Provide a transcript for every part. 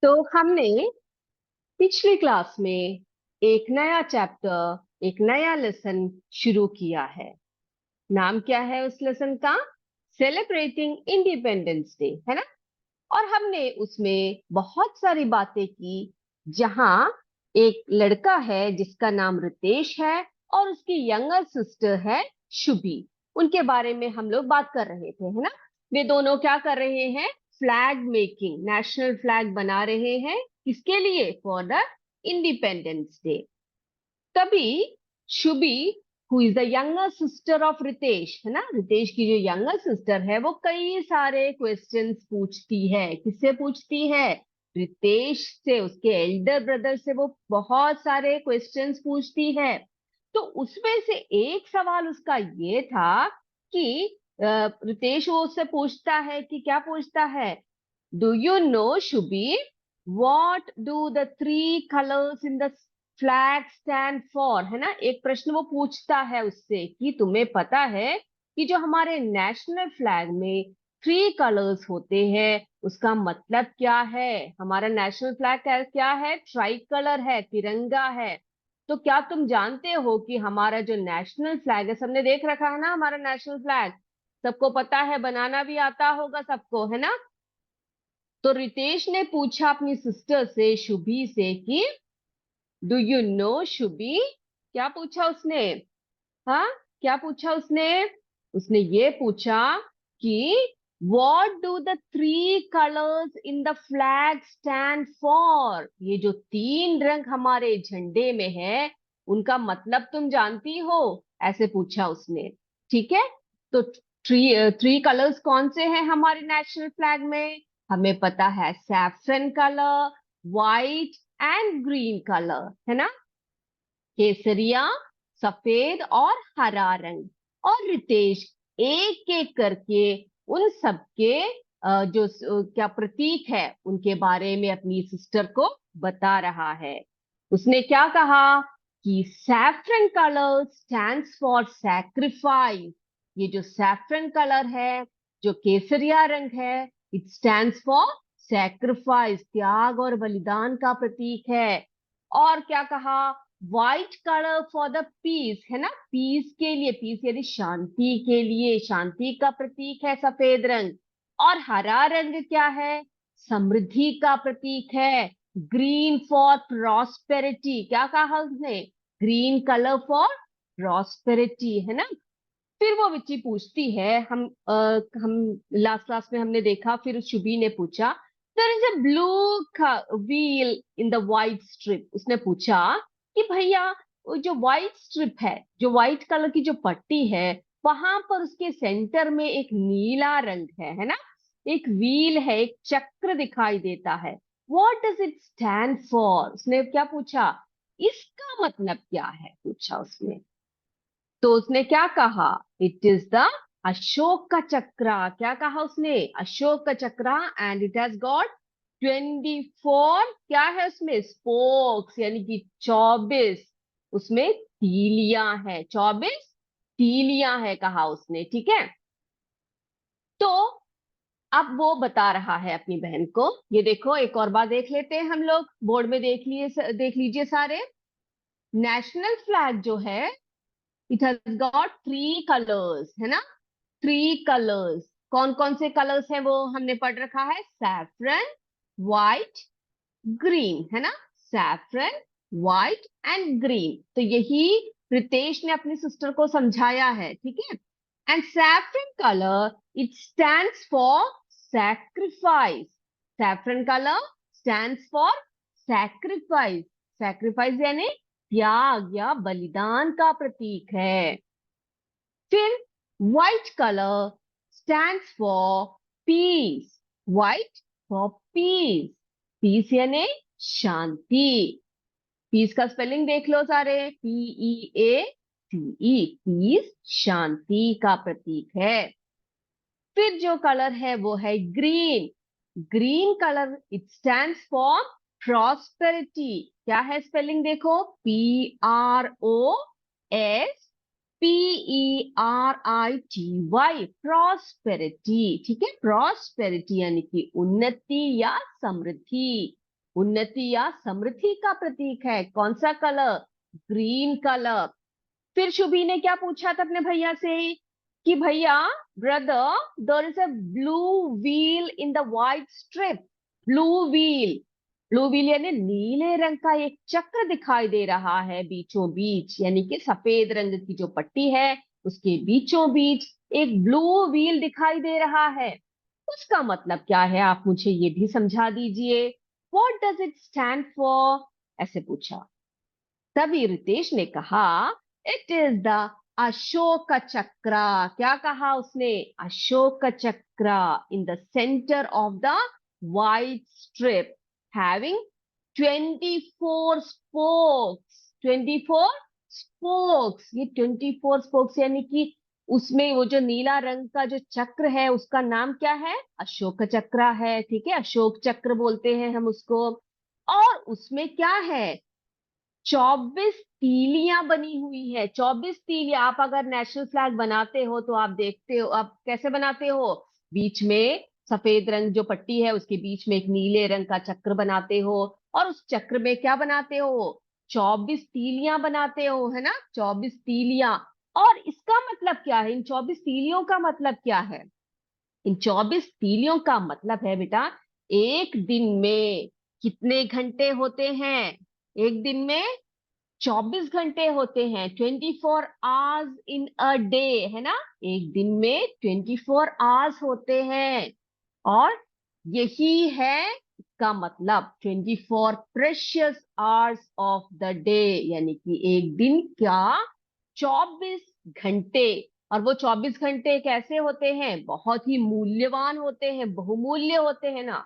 तो हमने पिछली क्लास में एक नया चैप्टर, एक नया लेसन शुरू किया है। नाम क्या है उस लेसन का? सेलिब्रेटिंग इंडिपेंडेंस डे, है ना। और हमने उसमें बहुत सारी बातें की। जहां एक लड़का है जिसका नाम रितेश है और उसकी यंगर सिस्टर है शुभी। उनके बारे में हम लोग बात कर रहे थे, है ना। वे दोनों क्या कर रहे हैं? फ्लैग मेकिंग, नेशनल फ्लैग बना रहे हैं। किसके लिए? For the Independence Day. तभी Shubhi, who is the younger sister of Ritesh, है ना, रितेश की जो यंगर सिस्टर है, वो कई सारे क्वेश्चंस पूछती है। किससे पूछती है? रितेश से, उसके एल्डर ब्रदर से वो बहुत सारे क्वेश्चंस पूछती है। तो उसमें से एक सवाल उसका ये था कि रितेश वो उससे पूछता है कि क्या पूछता है? Do you know Shubhi, what do the three colours in the flag stand for, है ना। एक प्रश्न वो पूछता है उससे कि तुम्हें पता है कि जो हमारे नेशनल फ्लैग में थ्री कलर्स होते हैं उसका मतलब क्या है? हमारा नेशनल फ्लैग क्या है? ट्राई कलर है, तिरंगा है। तो क्या तुम जानते हो कि हमारा जो नेशनल फ्लैग है, सबने देख रखा है ना हमारा नेशनल फ्लैग, सबको पता है, बनाना भी आता होगा सबको, है ना। तो रितेश ने पूछा अपनी सिस्टर से, शुभी से, कि डू यू नो शुभी, क्या पूछा उसने? हाँ, क्या पूछा उसने? उसने ये पूछा कि what do the three colours in the flag stand for, ये जो तीन रंग हमारे झंडे में है उनका मतलब तुम जानती हो? ऐसे पूछा उसने। ठीक है। तो थ्री थ्री कलर्स कौन से हैं हमारे नेशनल फ्लैग में? हमें पता है, saffron colour, white and green colour, है ना। केसरिया, सफेद और हरा रंग। और रितेश एक एक करके उन सबके क्या प्रतीक है उनके बारे में अपनी सिस्टर को बता रहा है। उसने क्या कहा कि saffron colour stands for sacrifice. ये जो सैफरन कलर है, जो केसरिया रंग है, इट स्टैंड्स फॉर सैक्रिफाइस, त्याग और बलिदान का प्रतीक है। और क्या कहा? White colour for the peace, है ना, पीस के लिए, पीस यानी शांति के लिए, शांति का प्रतीक है सफेद रंग। और हरा रंग क्या है? समृद्धि का प्रतीक है। ग्रीन फॉर प्रॉस्पेरिटी, क्या कहा उसने? ग्रीन कलर फॉर प्रॉस्पेरिटी, है ना। फिर वो बच्ची पूछती है, हम लास्ट क्लास में हमने देखा, फिर शुभी ने पूछा, there is a blue wheel in the white strip. उसने पूछा कि भैया, वो जो व्हाइट स्ट्रिप है, जो व्हाइट कलर की जो पट्टी है, वहां पर उसके सेंटर में एक नीला रंग है ना। एक व्हील है, एक चक्र दिखाई देता है। What does it stand for? उसने क्या पूछा? इसका मतलब क्या है, पूछा उसने। तो उसने क्या कहा? इट इज द अशोक का चक्र। क्या कहा उसने? अशोक का चक्र। एंड इट हैज गॉट 24, क्या है उसमें? स्पोक्स, यानी कि 24 उसमें तीलियां है, 24 तीलियां है, कहा उसने। ठीक है। तो अब वो बता रहा है अपनी बहन को, ये देखो एक और बात देख लेते हैं हम लोग, बोर्ड में देख लीजिए सारे। नेशनल फ्लैग जो है, it has got three colours, है ना। थ्री कलर्स, कौन कौन से कलर्स हैं वो हमने पढ़ रखा है? सैफरन, व्हाइट, ग्रीन, है ना। Saffron, white and green. तो यही रितेश ने अपनी सिस्टर को समझाया है। ठीक है। And saffron colour, it stands for sacrifice. Saffron colour stands for sacrifice. Sacrifice यानी त्याग या बलिदान का प्रतीक है। फिर white colour stands for peace. White for peace. Peace यानी शांति। पीस का स्पेलिंग देख लो सारे, PEACE, पीस शांति का प्रतीक है। फिर जो कलर है वो है green. Green colour, it stands for prosperity. क्या है स्पेलिंग देखो? PROSPERITY, prosperity. ठीक है। प्रॉस्पेरिटी यानी कि उन्नति या समृद्धि। उन्नति या समृद्धि का प्रतीक है। कौन सा कलर? Green colour. फिर शुभी ने क्या पूछा था अपने भैया से कि भैया, brother, there is a blue wheel in the white strip. Blue wheel, blue wheel यानी नीले रंग का एक चक्र दिखाई दे रहा है बीचों बीच, यानी कि सफेद रंग की जो पट्टी है उसके बीचों बीच एक ब्लू व्हील दिखाई दे रहा है। उसका मतलब क्या है, आप मुझे ये भी समझा दीजिए। What does it stand for? ऐसे पूछा। तभी रितेश ने कहा, इट इज द अशोक चक्र। क्या कहा उसने? अशोक चक्र in the centre of the white strip having 24 spokes. 24 spokes, ये 24 स्पोक्स यानी कि उसमें वो जो नीला रंग का जो चक्र है उसका नाम क्या है? अशोक चक्र है। ठीक है, अशोक चक्र बोलते हैं हम उसको। और उसमें क्या है? 24 तीलियां बनी हुई है। 24 तीलियां। आप अगर नेशनल फ्लैग बनाते हो तो आप देखते हो, आप कैसे बनाते हो? बीच में सफेद रंग जो पट्टी है उसके बीच में एक नीले रंग का चक्र बनाते हो, और उस चक्र में क्या बनाते हो? 24 तीलियां बनाते हो, है ना? 24 तीलियां। और इसका मतलब क्या है? इन 24 तीलियों का मतलब क्या है? इन 24 तीलियों का मतलब है बेटा, एक दिन में कितने घंटे होते हैं? एक दिन में 24 घंटे होते हैं। 24 आवर्स इन अ डे, है ना? एक दिन में 24 आवर्स होते हैं। और यही है इसका मतलब, 24 precious hours of the day, यानी कि एक दिन क्या? 24 घंटे। और वो 24 घंटे कैसे होते हैं? बहुत ही मूल्यवान होते हैं, बहुमूल्य होते हैं ना,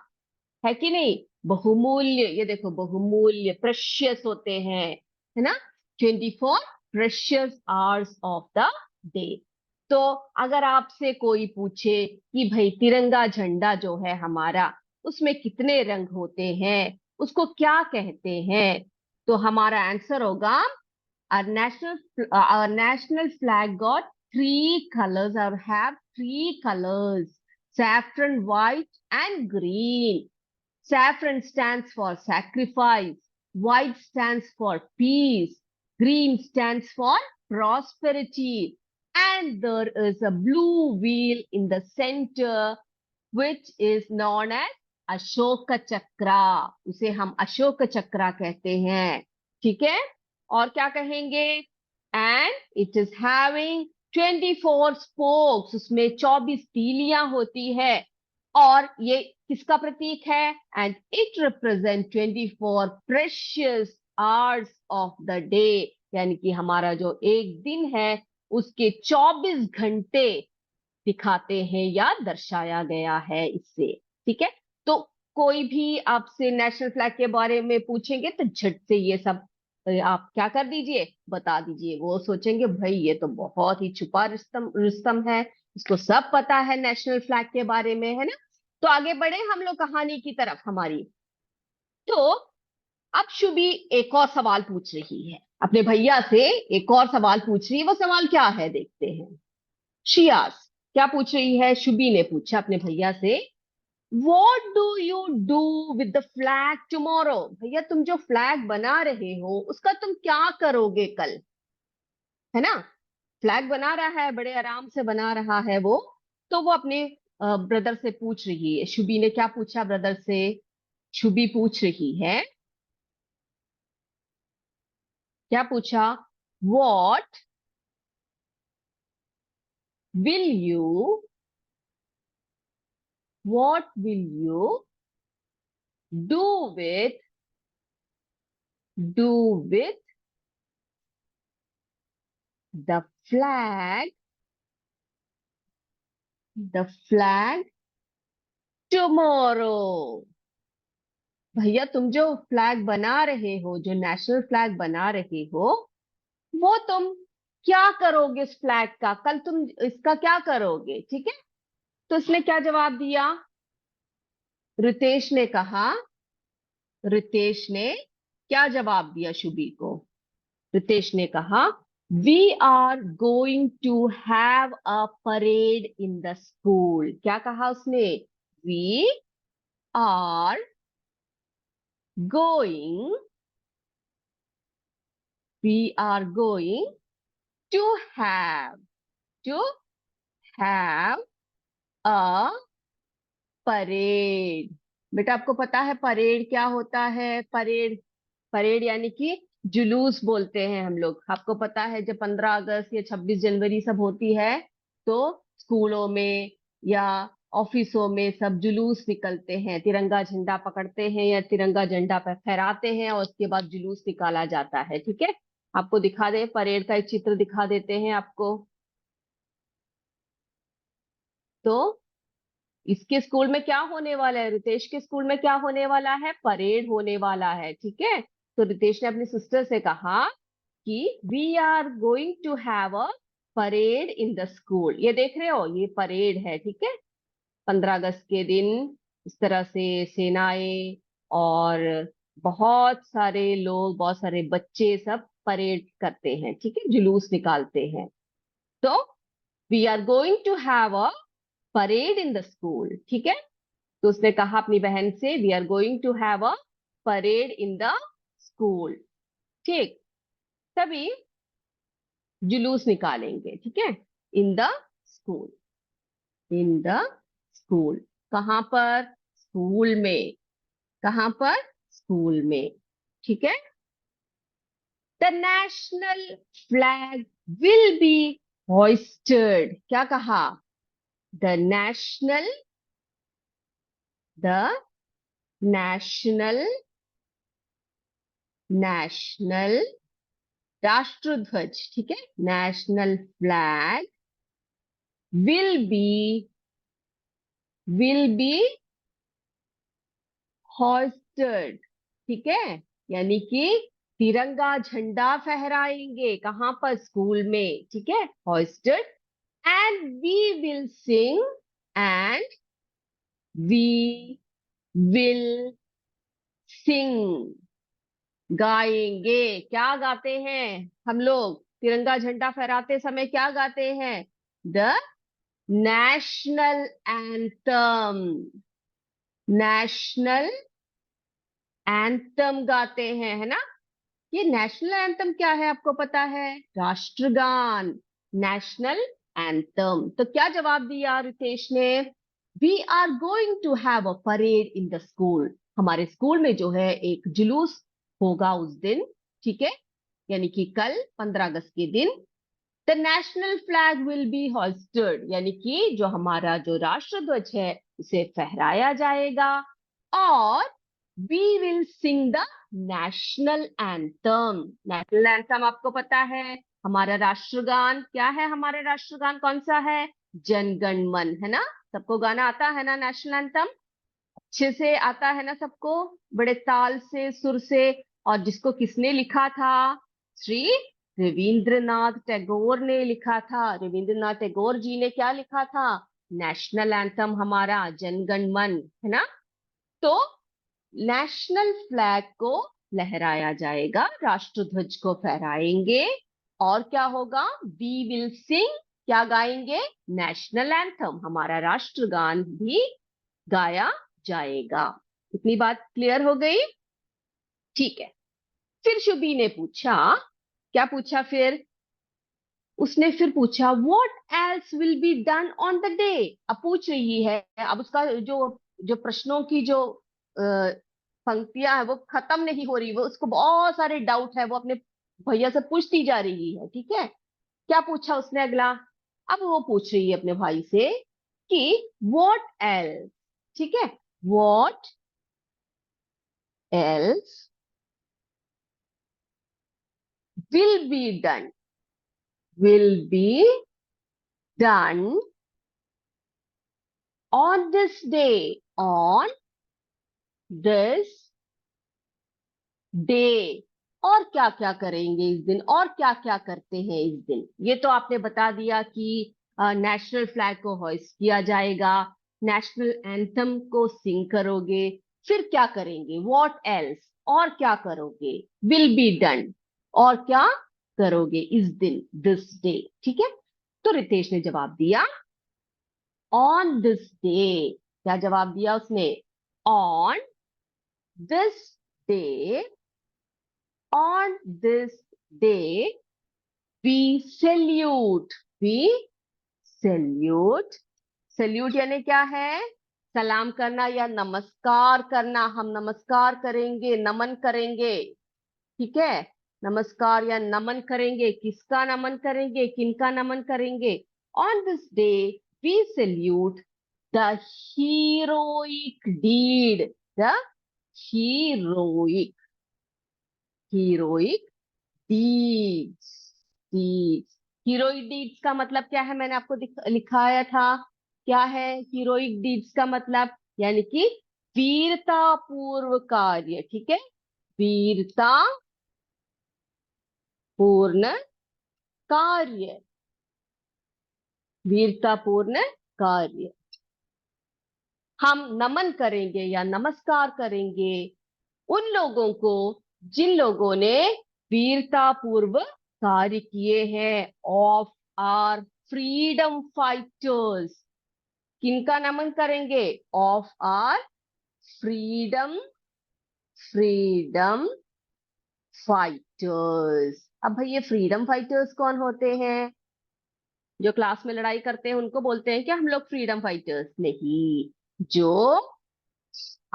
है कि नहीं? बहुमूल्य, ये देखो, बहुमूल्य, प्रेशियस होते हैं, है ना? 24 precious hours of the day. तो अगर आपसे कोई पूछे कि भाई तिरंगा झंडा जो है हमारा, उसमें कितने रंग होते हैं, उसको क्या कहते हैं, तो हमारा आंसर होगा, our national flag got three colors or have three colors: saffron, white, and green. Saffron stands for sacrifice, white stands for peace, green stands for prosperity, and there is a blue wheel in the center which is known as Ashok चक्रा। उसे हम अशोक चक्रा कहते हैं। ठीक है? और क्या कहेंगे? And it is having 24 spokes, उसमें 24 तीलियां होती है। और ये किसका प्रतीक है? And it represent 24 precious hours of the day, यानी कि हमारा जो एक दिन है उसके 24 घंटे दिखाते हैं या दर्शाया गया है इससे। ठीक है? तो कोई भी आपसे नेशनल फ्लैग के बारे में पूछेंगे तो झट से ये सब आप क्या कर दीजिए, बता दीजिए। वो सोचेंगे भाई ये तो बहुत ही छुपा रुस्तम रुस्तम है, इसको सब पता है नेशनल फ्लैग के बारे में, है ना? तो आगे बढ़े हम लोग कहानी की तरफ हमारी। तो अब शुभी एक और सवाल पूछ रही है अपने भैया से, एक और सवाल पूछ रही है। वो सवाल क्या है देखते हैं। शियास क्या पूछ रही है? शुभी ने पूछा अपने भैया से, what do you do with the flag tomorrow? भैया तुम जो फ्लैग बना रहे हो उसका तुम क्या करोगे कल? है ना? फ्लैग बना रहा है, बड़े आराम से बना रहा है वो। तो वो अपने ब्रदर से पूछ रही है। शुभी ने क्या पूछा ब्रदर से? शुभी पूछ रही है, क्या पूछा? What will you, what will you do with, do with the flag, the flag tomorrow? भैया तुम जो फ्लैग बना रहे हो, जो नेशनल फ्लैग बना रहे हो, वो तुम क्या करोगे इस फ्लैग का कल? तुम इसका क्या करोगे? ठीक है? तो इसने क्या जवाब दिया? रितेश ने कहा, रितेश ने क्या जवाब दिया शुभी को? रितेश ने कहा, we are going to have a parade in the school. क्या कहा उसने? We are going, we are going to have, to have a parade. बेटा आपको पता है परेड क्या होता है? परेड, परेड यानी कि जुलूस बोलते हैं हम लोग। आपको पता है जब 15 अगस्त या 26 जनवरी सब होती है तो स्कूलों में या ऑफिसों में सब जुलूस निकलते हैं, तिरंगा झंडा पकड़ते हैं या तिरंगा झंडा पर फहराते हैं और उसके बाद जुलूस निकाला जाता है। ठीक है, आपको दिखा दे, परेड का एक चित्र दिखा देते हैं आपको। तो इसके स्कूल में क्या होने वाला है? रितेश के स्कूल में क्या होने वाला है? परेड होने वाला है। ठीक है, तो रितेश ने अपनी सिस्टर से कहा कि we are going to have a parade in the school. ये देख रहे हो, ये परेड है। ठीक है, 15 अगस्त के दिन इस तरह से सेनाएं और बहुत सारे लोग, बहुत सारे बच्चे सब परेड करते हैं। ठीक है, जुलूस निकालते हैं। तो we are going to have a parade in the school. ठीक है, तो उसने कहा अपनी बहन से, we are going to have a parade in the school. ठीक, तभी जुलूस निकालेंगे। ठीक है, in the school, in the school. कहां पर? स्कूल में। कहां पर? स्कूल में। ठीक है, the national flag will be hoisted. क्या कहा? The national, the national, national राष्ट्रध्वज। ठीक है, national flag will be, will be hosted. ठीक है, यानी कि तिरंगा झंडा फहराएंगे। कहां पर? स्कूल में। ठीक है, hosted. And we will sing, and we will sing, गाएंगे। क्या गाते हैं हम लोग तिरंगा झंडा फहराते समय? क्या गाते हैं? The national anthem, national anthem गाते हैं, है ना। ये नेशनल एंथम क्या है आपको पता है? राष्ट्रगान, नेशनल एंथम। तो क्या जवाब दिया रितेश ने? We are going to have a parade in the school. हमारे स्कूल में जो है एक जुलूस होगा उस दिन। ठीक है, यानी कि कल 15 अगस्त के दिन। The national flag will be hosted, यानी कि जो हमारा जो राष्ट्रध्वज है उसे फहराया जाएगा। और we will sing the national anthem. National anthem आपको पता है, हमारा राष्ट्रगान क्या है? हमारा राष्ट्रगान कौन सा है? जन गण मन, है ना। सबको गाना आता है ना नेशनल एंथम? अच्छे से आता है ना सबको, बड़े ताल से, सुर से। और जिसको किसने लिखा था? श्री रविंद्रनाथ टैगोर ने लिखा था। रविंद्रनाथ टैगोर जी ने क्या लिखा था? नेशनल एंथम हमारा जनगण मन, है ना। तो नेशनल फ्लैग को लहराया जाएगा, राष्ट्रध्वज को फहराएंगे। और क्या होगा? वी विल सिंग, क्या गाएंगे? नेशनल एंथम, हमारा राष्ट्रगान भी गाया जाएगा। इतनी बात क्लियर हो गई? ठीक है, फिर शुभी ने पूछा, क्या पूछा फिर? उसने फिर पूछा what else will be done on the day. अब पूछ रही है, अब उसका जो जो प्रश्नों की जो पंक्तियां है वो खत्म नहीं हो रही, वो उसको बहुत सारे डाउट है, वो अपने भैया से पूछती जा रही है। ठीक है, क्या पूछा उसने अगला? अब वो पूछ रही है अपने भाई से कि व्हाट एल्स। ठीक है, what else will be done, will be done on this day, on this day। और क्या क्या करेंगे इस दिन, और क्या क्या करते हैं इस दिन? ये तो आपने बता दिया कि नेशनल फ्लैग को होइस्ट किया जाएगा, नेशनल एंथम को सिंग करोगे। फिर क्या करेंगे? व्हाट एल्स, और क्या करोगे? विल बी डन, और क्या करोगे इस दिन, दिस डे। ठीक है, तो रितेश ने जवाब दिया ऑन दिस डे। क्या जवाब दिया उसने? On this day, on this day, we salute. We salute. Salute यानी क्या है? सलाम करना या नमस्कार करना। हम नमस्कार करेंगे, नमन करेंगे, ठीक है। नमस्कार या नमन करेंगे। किसका नमन करेंगे? किनका नमन करेंगे? On this day we salute the heroic deed. The heroic heroic deeds. Deeds. Heroic deeds का मतलब क्या है? मैंने आपको लिखाया था। क्या है हीरोइक डीड्स का मतलब? यानी कि वीरता पूर्व कार्य, ठीक है। वीरता पूर्ण कार्य। वीरतापूर्ण कार्य। हम नमन करेंगे या नमस्कार करेंगे उन लोगों को जिन लोगों ने वीरतापूर्व कार्य किए हैं। Of our freedom fighters. किनका नमन करेंगे? Of our freedom freedom fighters. अब भाई ये फ्रीडम फाइटर्स कौन होते हैं? जो क्लास में लड़ाई करते हैं उनको बोलते हैं क्या हम लोग फ्रीडम फाइटर्स? नहीं, जो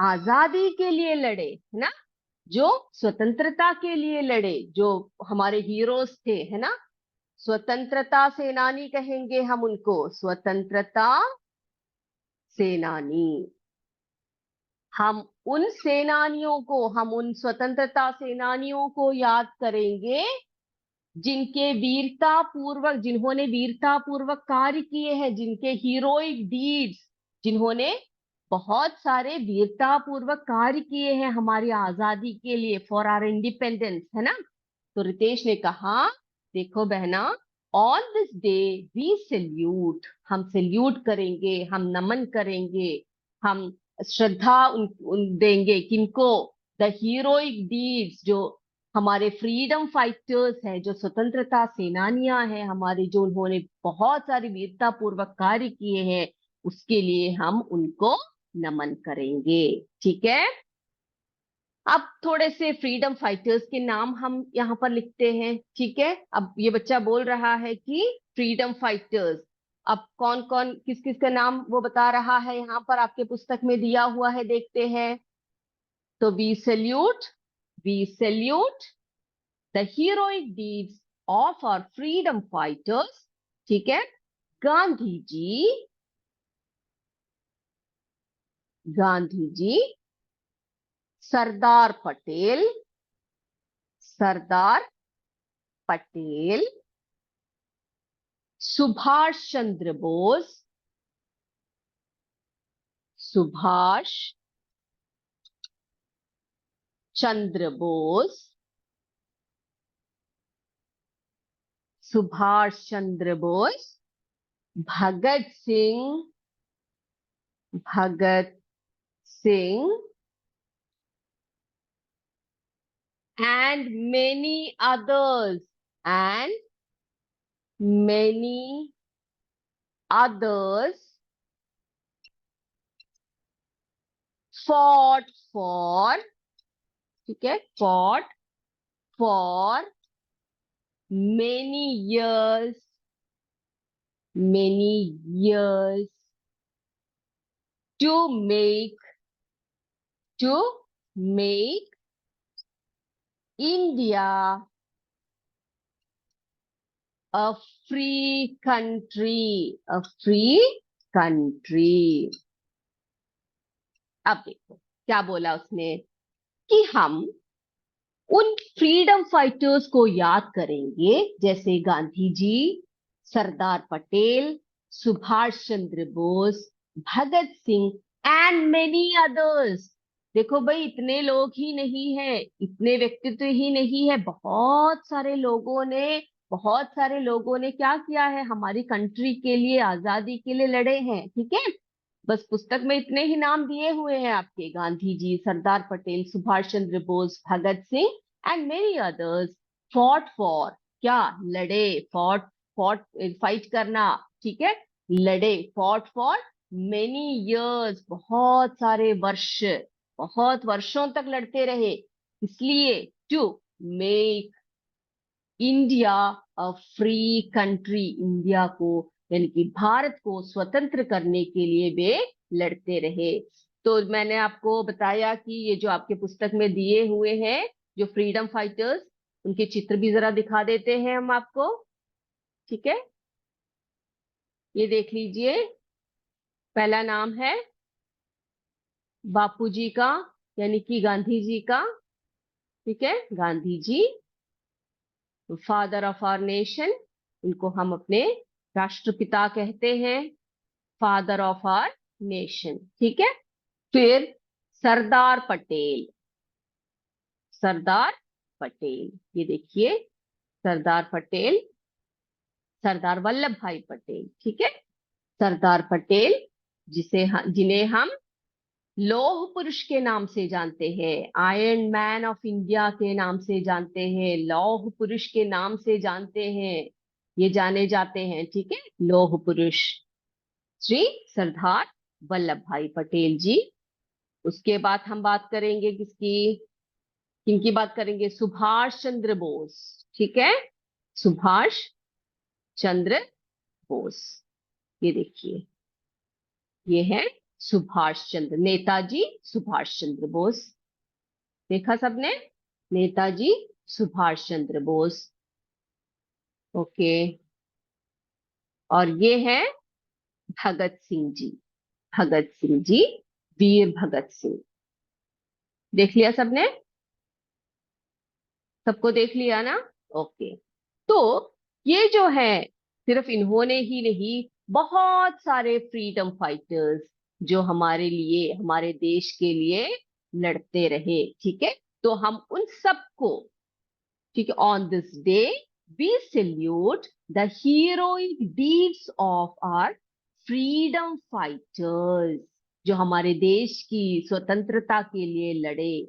आजादी के लिए लड़े, है ना, जो स्वतंत्रता के लिए लड़े, जो हमारे हीरोज थे, है ना। स्वतंत्रता सेनानी कहेंगे हम उनको। स्वतंत्रता सेनानी। हम उन सेनानियों को, हम उन स्वतंत्रता सेनानियों को याद करेंगे जिनके वीरता पूर्वक, जिन्होंने वीरता पूर्वक कार्य किए हैं, जिनके हीरोइक डीड्स, जिन्होंने बहुत सारे वीरता पूर्वक कार्य किए हैं हमारी आजादी के लिए, फॉर आवर इंडिपेंडेंस, है ना। तो रितेश ने कहा देखो बहना, on this day we salute. हम सल्यूट करेंगे, हम नमन करेंगे, हम श्रद्धा उन देंगे किनको? द हीरोइक डीड्स, जो हमारे फ्रीडम फाइटर्स हैं, जो स्वतंत्रता सेनानियां हैं हमारे, जो उन्होंने बहुत सारी वीरता पूर्वक कार्य किए हैं, उसके लिए हम उनको नमन करेंगे, ठीक है। अब थोड़े से फ्रीडम फाइटर्स के नाम हम यहाँ पर लिखते हैं, ठीक है। अब ये बच्चा बोल रहा है कि फ्रीडम फाइटर्स। अब कौन कौन, किस किस का नाम वो बता रहा है, यहाँ पर आपके पुस्तक में दिया हुआ है, देखते हैं। तो we salute the heroic deeds of our freedom fighters, ठीक है। गांधी जी, गांधी जी, सरदार पटेल, सरदार Patel, Subhash Chandra Bose, Subhash Chandra Bose, Subhash Chandra Bose, Bhagat Singh, Bhagat Singh, and many others, and many others fought for, ठीक है, fought for many years, many years to make, to make India a free country, a free country। अब देखो क्या बोला उसने कि हम उन फ्रीडम फाइटर्स को याद करेंगे जैसे Gandhi ji, Sardar Patel, Subhash Chandra Bose, Bhagat Singh and many others. देखो भाई इतने लोग ही नहीं है, इतने व्यक्तित्व ही नहीं है, बहुत सारे लोगों ने, बहुत सारे लोगों ने क्या किया है, हमारी कंट्री के लिए, आजादी के लिए लड़े हैं, ठीक है। बस पुस्तक में इतने ही नाम दिए हुए हैं आपके, Gandhi ji, Sardar Patel, Subhash Chandra Bose, Bhagat Singh and many others fought for, क्या लड़े, फॉट, फॉट फाइट करना, ठीक है, लड़े, फॉट फॉर मेनी इयर्स, बहुत सारे वर्ष, बहुत वर्षों तक लड़ते रहे, इसलिए to make India a free country, India को यानी कि भारत को स्वतंत्र करने के लिए वे लड़ते रहे। तो मैंने आपको बताया कि ये जो आपके पुस्तक में दिए हुए हैं जो फ्रीडम फाइटर्स, उनके चित्र भी जरा दिखा देते हैं हम आपको। ठीक है, ये देख लीजिए। पहला नाम है बापू जी का, यानी कि गांधी जी का। ठीक है, Gandhi ji, father of our nation, उनको हम अपने राष्ट्रपिता कहते हैं, फादर ऑफ आवर नेशन। ठीक है, फिर सरदार पटेल, सरदार पटेल, ये देखिए सरदार पटेल, सरदार वल्लभ भाई पटेल। ठीक है, सरदार पटेल, जिन्हें हम लौह पुरुष के नाम से जानते हैं, आयरन मैन ऑफ इंडिया के नाम से जानते हैं, लौह पुरुष के नाम से जानते हैं, ये जाने जाते हैं। ठीक है, लौह पुरुष श्री सरदार वल्लभ भाई पटेल जी। उसके बाद हम बात करेंगे किसकी, किनकी बात करेंगे, सुभाष चंद्र बोस। ठीक है, सुभाष चंद्र बोस, ये देखिए, ये है सुभाष चंद्र, नेताजी सुभाष चंद्र बोस। देखा सबने, नेताजी सुभाष चंद्र बोस। ओके, और ये है भगत सिंह जी, भगत सिंह जी, वीर भगत सिंह। देख लिया सबने, सबको देख लिया ना। ओके, तो ये जो है सिर्फ इन्होंने ही नहीं, बहुत सारे फ्रीडम फाइटर्स जो हमारे लिए, हमारे देश के लिए लड़ते रहे। ठीक है, तो हम उन सबको, ठीक है, on this day we salute the heroic deeds of our freedom fighters, जो हमारे देश की स्वतंत्रता के लिए लड़े,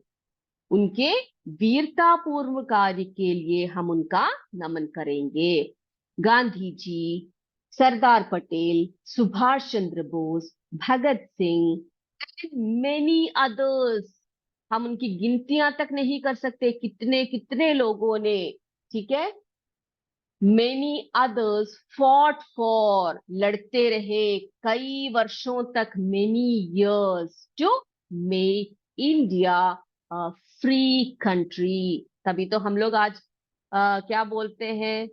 उनके वीरता पूर्व कार्य के लिए हम उनका नमन करेंगे। Gandhi ji, Sardar Patel, Subhash Chandra Bose, Bhagat Singh and many others, हम उनकी गिनतियां तक नहीं कर सकते, कितने कितने लोगों ने, ठीक है, मेनी अदर्स फॉट फॉर, लड़ते रहे कई वर्षों तक, many years, to make India free country. तभी तो हम लोग आज क्या बोलते हैं,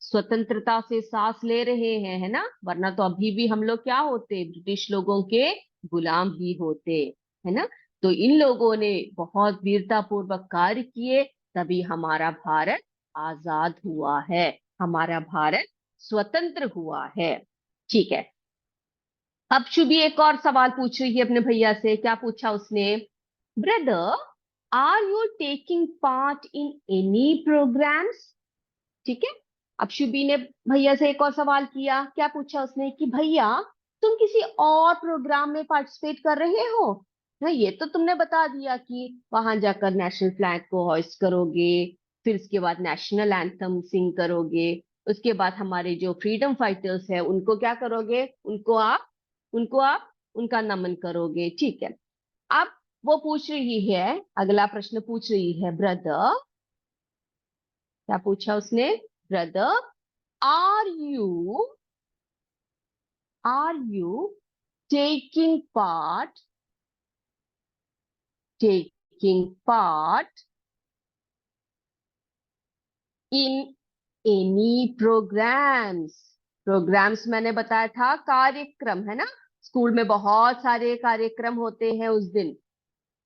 स्वतंत्रता से सांस ले रहे हैं, है ना, वरना तो अभी भी हम लोग क्या होते, ब्रिटिश लोगों के गुलाम ही होते, है ना। तो इन लोगों ने बहुत वीरता पूर्वक कार्य किए, तभी हमारा भारत आजाद हुआ है, हमारा भारत स्वतंत्र हुआ है। ठीक है, अब शुभी एक और सवाल पूछ रही है अपने भैया से। क्या पूछा उसने, brother are you taking part in any programmes. ठीक है, अब शुभी ने भैया से एक और सवाल किया। क्या पूछा उसने कि भैया तुम किसी और प्रोग्राम में पार्टिसिपेट कर रहे हो ना, ये तो तुमने बता दिया कि वहां जाकर नेशनल फ्लैग को हॉइस्ट करोगे, फिर उसके बाद नेशनल एंथम सिंग करोगे, उसके बाद हमारे जो फ्रीडम फाइटर्स है उनको क्या करोगे, उनको आप उनका नमन करोगे। ठीक है, अब वो पूछ रही है, अगला प्रश्न पूछ रही है, ब्रदर, क्या पूछा उसने, brother are you are you taking part taking part in any programmes. Programmes मैंने बताया था कार्यक्रम, है ना, स्कूल में बहुत सारे कार्यक्रम होते हैं उस दिन,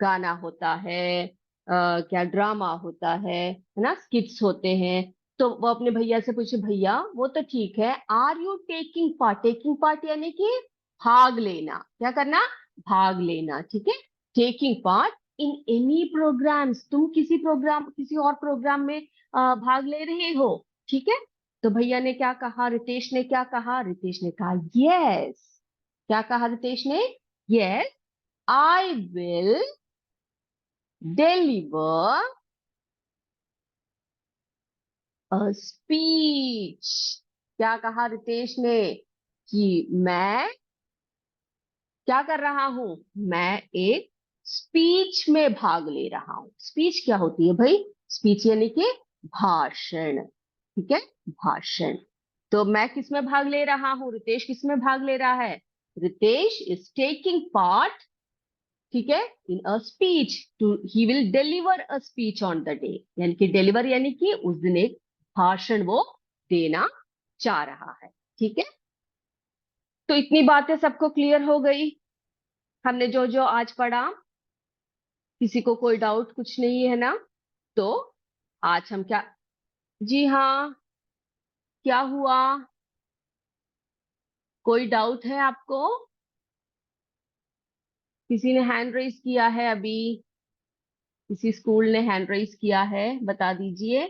गाना होता है, क्या ड्रामा होता है ना, स्किट्स होते हैं। तो वो अपने भैया से पूछे, भैया वो तो ठीक है, are you taking part, taking part यानी कि भाग लेना, क्या करना, भाग लेना। ठीक है, taking part in any programmes, तुम किसी प्रोग्राम, किसी और प्रोग्राम में भाग ले रहे हो। ठीक है, तो भैया ने क्या कहा, रितेश ने क्या कहा, रितेश ने कहा यस। क्या कहा रितेश ने, yes I will deliver a speech। क्या कहा रितेश ने, कि मैं क्या कर रहा हूं, मैं एक स्पीच में भाग ले रहा हूं। स्पीच क्या होती है भाई? स्पीच यानी कि भाषण। ठीक है, भाषण। तो मैं किस में भाग ले रहा हूँ? रितेश किस में भाग ले रहा है? रितेश इज टेकिंग पार्ट, ठीक है, in a speech. To he will deliver a speech on the day, यानी कि डिलीवर यानी कि उस दिन एक भाषण वो देना चाह रहा है। ठीक है, तो इतनी बातें सबको क्लियर हो गई, हमने जो जो आज पढ़ा। किसी को कोई डाउट कुछ नहीं है ना? तो आज हम क्या, जी हाँ, क्या हुआ? कोई डाउट है आपको? किसी ने हैंड रेज किया है अभी? किसी स्कूल ने हैंड रेज किया है, बता दीजिए।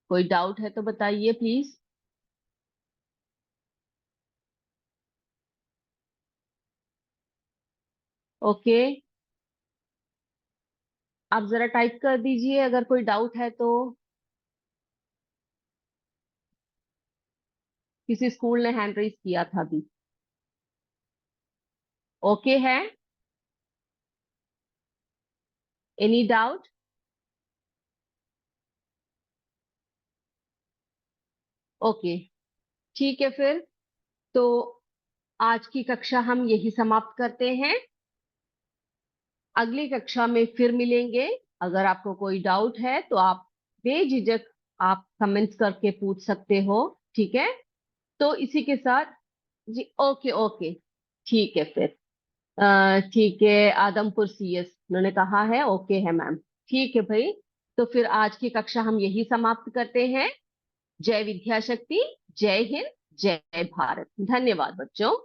कोई डाउट है तो बताइए प्लीज। ओके, आप जरा टाइप कर दीजिए अगर कोई डाउट है तो। किसी स्कूल ने हैंड रेज किया था अभी। ओके है? Any doubt? ओके, ठीक है फिर। तो आज की कक्षा हम यही समाप्त करते हैं। अगली कक्षा में फिर मिलेंगे। अगर आपको कोई डाउट है तो आप बेझिझक आप कमेंट्स करके पूछ सकते हो। ठीक है, तो इसी के साथ, जी ओके ओके, ठीक है फिर। ठीक है, आदमपुर सीएस उन्होंने कहा है, ओके है मैम। ठीक है भाई, तो फिर आज की कक्षा हम यही समाप्त करते हैं। जय विद्या शक्ति, जय हिंद, जय भारत। धन्यवाद बच्चों।